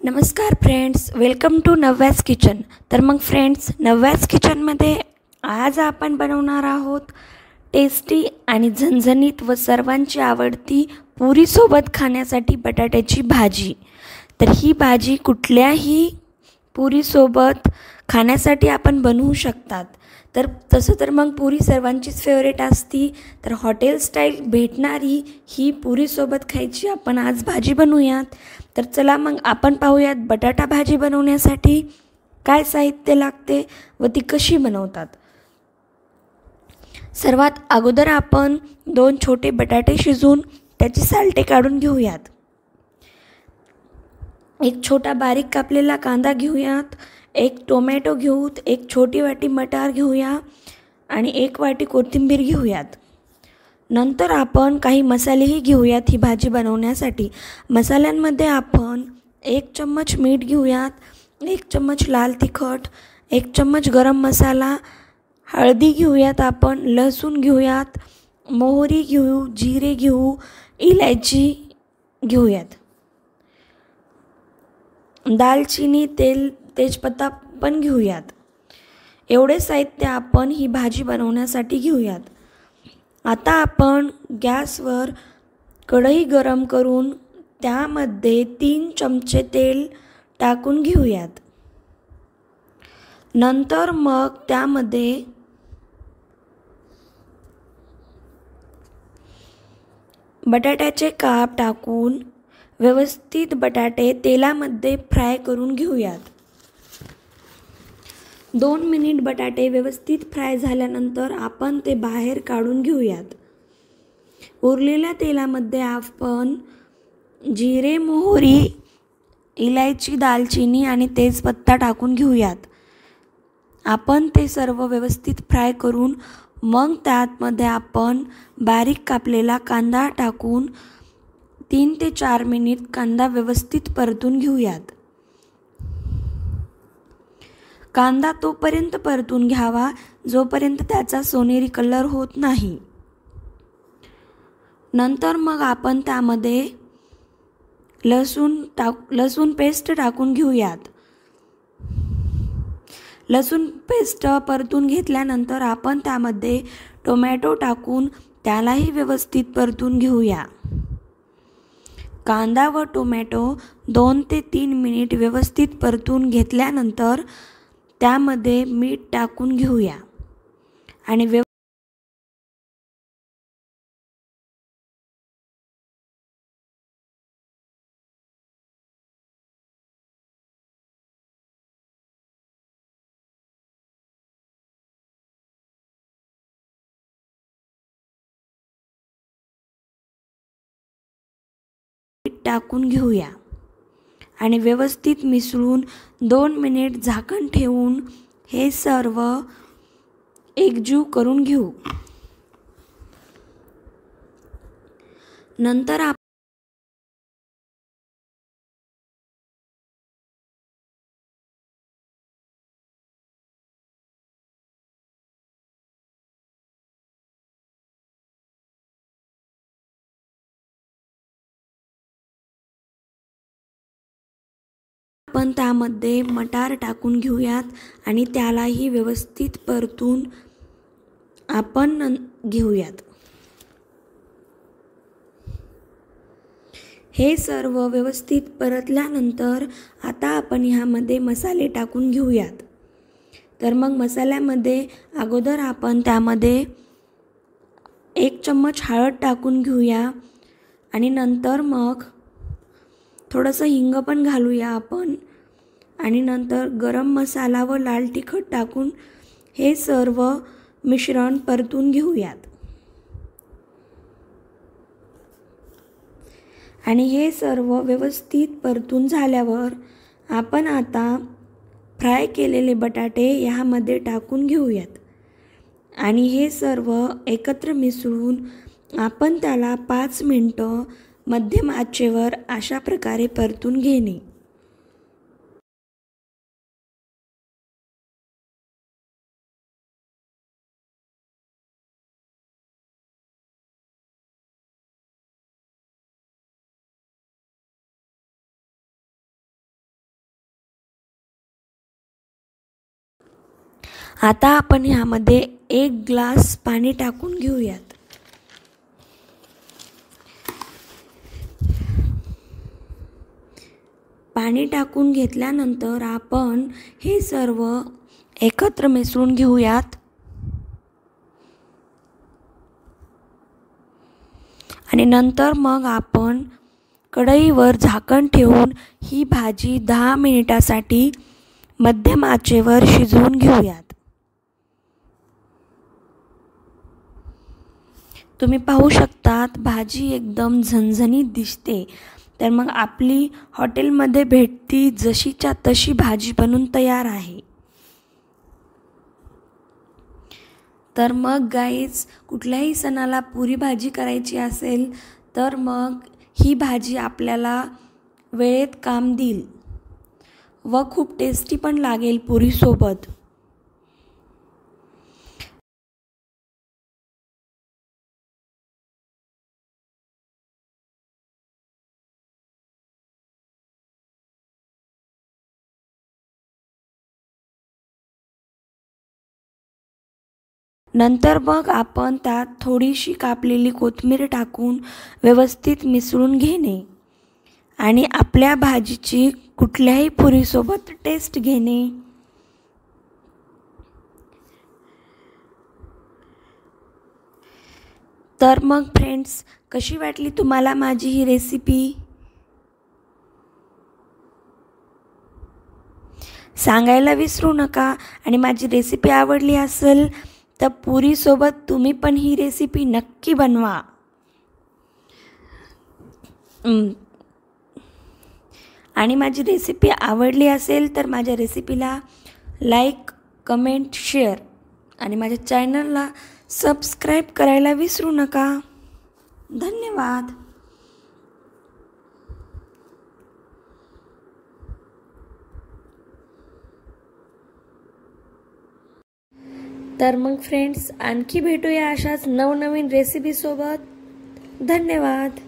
नमस्कार friends, welcome to नव्याज kitchen. तर मग फ्रेंड्स, नव्याज किचनमध्ये आज आपण बनवणार आहोत टेस्टी आणि झणझणीत व सर्वांची आवडती पुरीसोबत खाण्यासाठी बटाट्याची भाजी. तर ही भाजी कुठल्याही पुरीसोबत खाण्यासाठी आपण बनवू शकतात. तर तसं तर मग पुरी सर्वांचीच फेवरेट असती. तर हॉटेल स्टाईल भेटणारी ही पुरीसोबत खायची आपण आज भाजी बनवूयात. तर चला मग आपण पाहूयात बटाटा भाजी बनवण्यासाठी काय साहित्य लागते व ती कशी बनवतात. सर्वात अगोदर आपण 2 छोटे बटाटे शिजवून त्याची सालटे काढून घेऊयात. एक छोटा बारीक कापलेला कांदा घेऊयात. एक टोमॅटो घेऊत. एक छोटी वाटी मटार घेऊया आणि 1 वाटी कोथिंबीर घेऊयात. नंतर आपण काही मसालेही घेऊयात ही भाजी बनवण्यासाठी. मसाल्यांमध्ये आपण 1 चम्मच मीठ घेऊयात, 1 चम्मच लाल तिखट, 1 चम्मच गरम मसाला, हळदी घेऊयात आपण, लसूण घेऊयात, मोहरी घेऊ, जिरे घेऊ, इलायची घेऊयात, दालचिनी, तेल, तेजपत्ता पण घेऊयात. एवढे साहित्य आपण ही भाजी बनवण्यासाठी घेऊयात. आता आपण गॅसवर कढई गरम करून त्यामध्ये 3 चमचे तेल टाकून घेऊयात. नंतर मग त्यामध्ये बटाट्याचे काप टाकून व्यवस्थित बटाटे तेलामध्ये फ्राय करून घेऊयात. 2 मिनिट बटाटे व्यवस्थित फ्राय झाल्यानंतर आपण ते बाहेर काढून घेऊयात. उरलेल्या तेलामध्ये आपण जिरे, मोहरी, इलायची, दालचिनी आणि तेजपत्ता टाकून घेऊयात. आपण ते सर्व व्यवस्थित फ्राय करून मग त्यामध्ये आपण बारीक कापलेला कांदा टाकून 3 ते 4 मिनिट कांदा व्यवस्थित परतून घेऊयात. कांदा तोपर्यंत परतून घ्यावा जोपर्यंत त्याचा सोनेरी कलर होत नाही. नंतर मग आपण त्यामध्ये लसूण पेस्ट टाकून घेऊयात. लसूण पेस्ट परतून घेतल्यानंतर आपण त्यामध्ये टोमॅटो टाकून त्यालाही व्यवस्थित परतून घेऊया. कांदा व टोमॅटो 2 ते 3 मिनिट व्यवस्थित परतून घेतल्यानंतर त्यामध्ये मीठ टाकून घेऊया आणि टाकून घेऊया आणि व्यवस्थित मिसळून 2 मिनिट झाकण ठेवून हे सर्व एकजीव करून घेऊ. नंतर आपण त्यामध्ये मटार टाकून घेऊयात आणि त्यालाही व्यवस्थित परतून आपण घेऊयात. हे सर्व व्यवस्थित परतल्यानंतर आता आपण ह्यामध्ये मसाले टाकून घेऊयात. तर मग मसाल्यामध्ये अगोदर आपण त्यामध्ये 1 चम्मच हळद टाकून घेऊया आणि नंतर मग थोडंसं हिंग पण घालूया आपण आणि नंतर गरम मसाला व लाल तिखट टाकून हे सर्व मिश्रण परतून घेऊयात. आणि हे सर्व व्यवस्थित परतून झाल्यावर आपण आता फ्राय केलेले बटाटे यामध्ये टाकून घेऊयात आणि हे सर्व एकत्र मिसळून आपण त्याला 5 मिनिटं मध्यम आचेवर अशा प्रकारे परतून घेणे. आता आपण ह्यामध्ये 1 ग्लास पाणी टाकून घेऊयात. पाणी टाकून घेतल्यानंतर आपण हे सर्व एकत्र मिसळून घेऊयात. आणि नंतर मग आपण कढईवर झाकण ठेवून ही भाजी 10 मिनिटासाठी मध्यम आचेवर शिजवून घेऊयात. तुम्ही पाहू शकतात भाजी एकदम झणझणीत दिसते. तर मग आपली हॉटेलमध्ये भेटती जशीच्या तशी भाजी बनून तयार आहे. तर मग गाईज, कुठल्याही सणाला पुरी भाजी करायची असेल तर मग ही भाजी आपल्याला वेळेत काम देईल व खूप टेस्टी पण लागेल पुरीसोबत. नंतर मग आपण त्यात थोडीशी कापलेली कोथिंबीर टाकून व्यवस्थित मिसळून घेणे आणि आपल्या भाजीची कुठल्याही पुरीसोबत टेस्ट घेणे. तर मग फ्रेंड्स, कशी वाटली तुम्हाला माझी ही रेसिपी? सांगायला विसरू नका. आणि माझी रेसिपी आवडली असेल तर पुरीसोबत तुम्ही पण ही रेसिपी नक्की बनवा. आणि माझी रेसिपी आवडली असेल तर माझ्या रेसिपीला लाईक, कमेंट, शेअर आणि माझ्या चॅनलला सबस्क्राईब करायला विसरू नका. धन्यवाद. तर मग फ्रेंड्स, आणखी भेटूया अशाच नवनवीन रेसिपीसोबत. धन्यवाद.